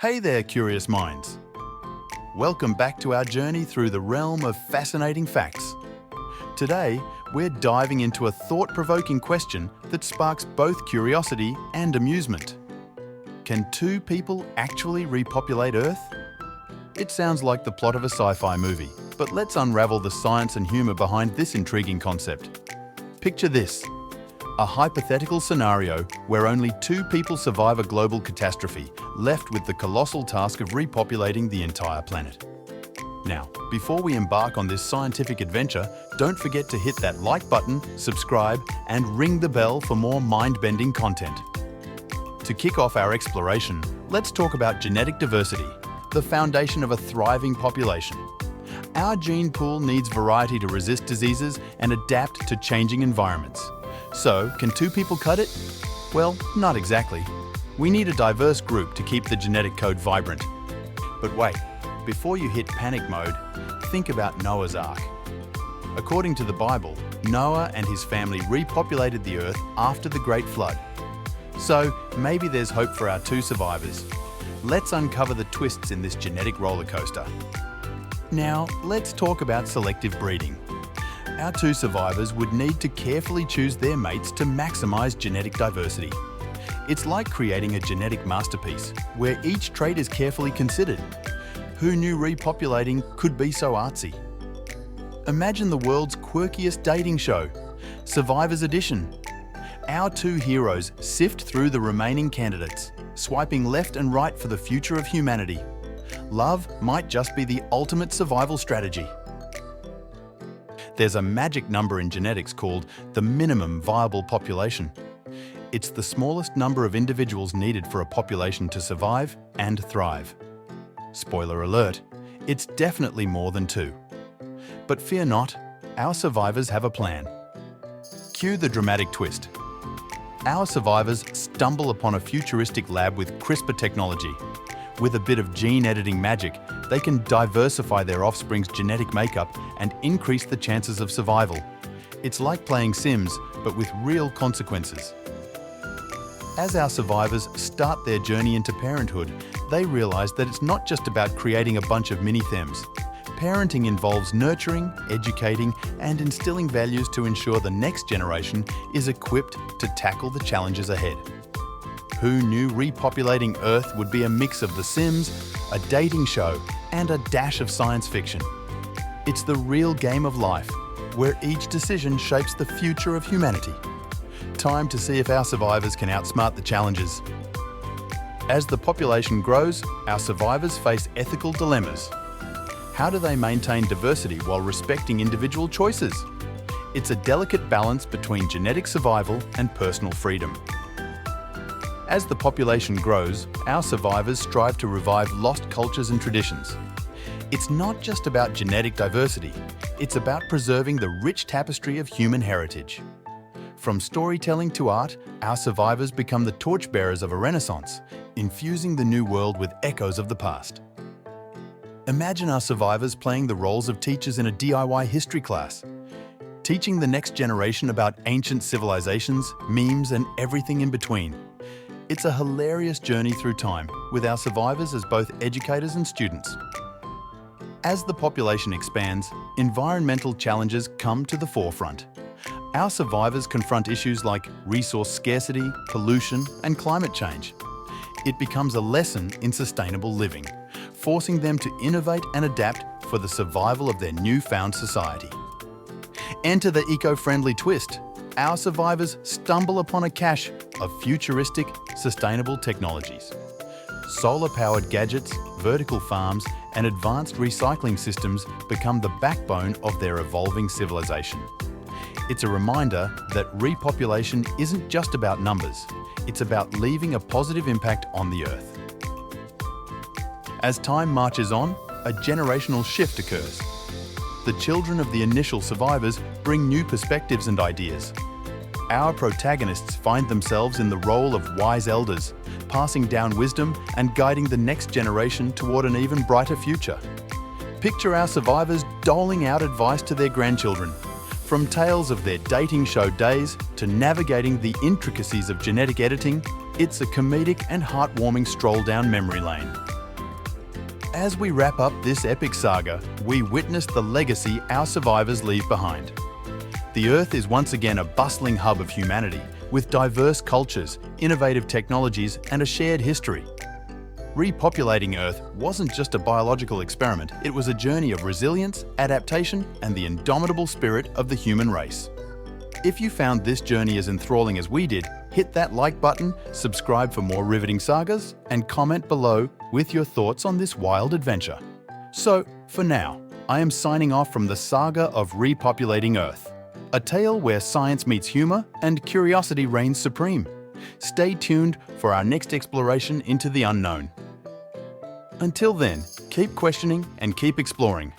Hey there, curious minds. Welcome back to our journey through the realm of fascinating facts. Today, we're diving into a thought-provoking question that sparks both curiosity and amusement. Can two people actually repopulate Earth? It sounds like the plot of a sci-fi movie, but let's unravel the science and humor behind this intriguing concept. Picture this: a hypothetical scenario where only two people survive a global catastrophe, left with the colossal task of repopulating the entire planet. Now, before we embark on this scientific adventure, don't forget to hit that like button, subscribe, and ring the bell for more mind-bending content. To kick off our exploration, let's talk about genetic diversity, the foundation of a thriving population. Our gene pool needs variety to resist diseases and adapt to changing environments. So, can two people cut it? Well, not exactly. We need a diverse group to keep the genetic code vibrant. But wait, before you hit panic mode, think about Noah's Ark. According to the Bible, Noah and his family repopulated the earth after the Great Flood. So, maybe there's hope for our two survivors. Let's uncover the twists in this genetic roller coaster. Now, let's talk about selective breeding. Our two survivors would need to carefully choose their mates to maximize genetic diversity. It's like creating a genetic masterpiece, where each trait is carefully considered. Who knew repopulating could be so artsy? Imagine the world's quirkiest dating show, Survivor's Edition. Our two heroes sift through the remaining candidates, swiping left and right for the future of humanity. Love might just be the ultimate survival strategy. There's a magic number in genetics called the minimum viable population. It's the smallest number of individuals needed for a population to survive and thrive. Spoiler alert, it's definitely more than two. But fear not, our survivors have a plan. Cue the dramatic twist. Our survivors stumble upon a futuristic lab with CRISPR technology. With a bit of gene editing magic, they can diversify their offspring's genetic makeup and increase the chances of survival. It's like playing Sims, but with real consequences. As our survivors start their journey into parenthood, they realize that it's not just about creating a bunch of mini-thems. Parenting involves nurturing, educating, and instilling values to ensure the next generation is equipped to tackle the challenges ahead. Who knew repopulating Earth would be a mix of The Sims, a dating show, and a dash of science fiction? It's the real game of life, where each decision shapes the future of humanity. Time to see if our survivors can outsmart the challenges. As the population grows, our survivors face ethical dilemmas. How do they maintain diversity while respecting individual choices? It's a delicate balance between genetic survival and personal freedom. As the population grows, our survivors strive to revive lost cultures and traditions. It's not just about genetic diversity, it's about preserving the rich tapestry of human heritage. From storytelling to art, our survivors become the torchbearers of a renaissance, infusing the new world with echoes of the past. Imagine our survivors playing the roles of teachers in a DIY history class, teaching the next generation about ancient civilizations, memes, and everything in between. It's a hilarious journey through time, with our survivors as both educators and students. As the population expands, environmental challenges come to the forefront. Our survivors confront issues like resource scarcity, pollution, and climate change. It becomes a lesson in sustainable living, forcing them to innovate and adapt for the survival of their newfound society. Enter the eco-friendly twist. Our survivors stumble upon a cache of futuristic, sustainable technologies. Solar-powered gadgets, vertical farms, and advanced recycling systems become the backbone of their evolving civilization. It's a reminder that repopulation isn't just about numbers, it's about leaving a positive impact on the Earth. As time marches on, a generational shift occurs. The children of the initial survivors bring new perspectives and ideas. Our protagonists find themselves in the role of wise elders, passing down wisdom and guiding the next generation toward an even brighter future. Picture our survivors doling out advice to their grandchildren, from tales of their dating show days to navigating the intricacies of genetic editing. It's a comedic and heartwarming stroll down memory lane. As we wrap up this epic saga, we witness the legacy our survivors leave behind. The Earth is once again a bustling hub of humanity, with diverse cultures, innovative technologies, and a shared history. Repopulating Earth wasn't just a biological experiment, it was a journey of resilience, adaptation, and the indomitable spirit of the human race. If you found this journey as enthralling as we did, hit that like button, subscribe for more riveting sagas, and comment below with your thoughts on this wild adventure. So, for now, I am signing off from the saga of Repopulating Earth, a tale where science meets humor and curiosity reigns supreme. Stay tuned for our next exploration into the unknown. Until then, keep questioning and keep exploring.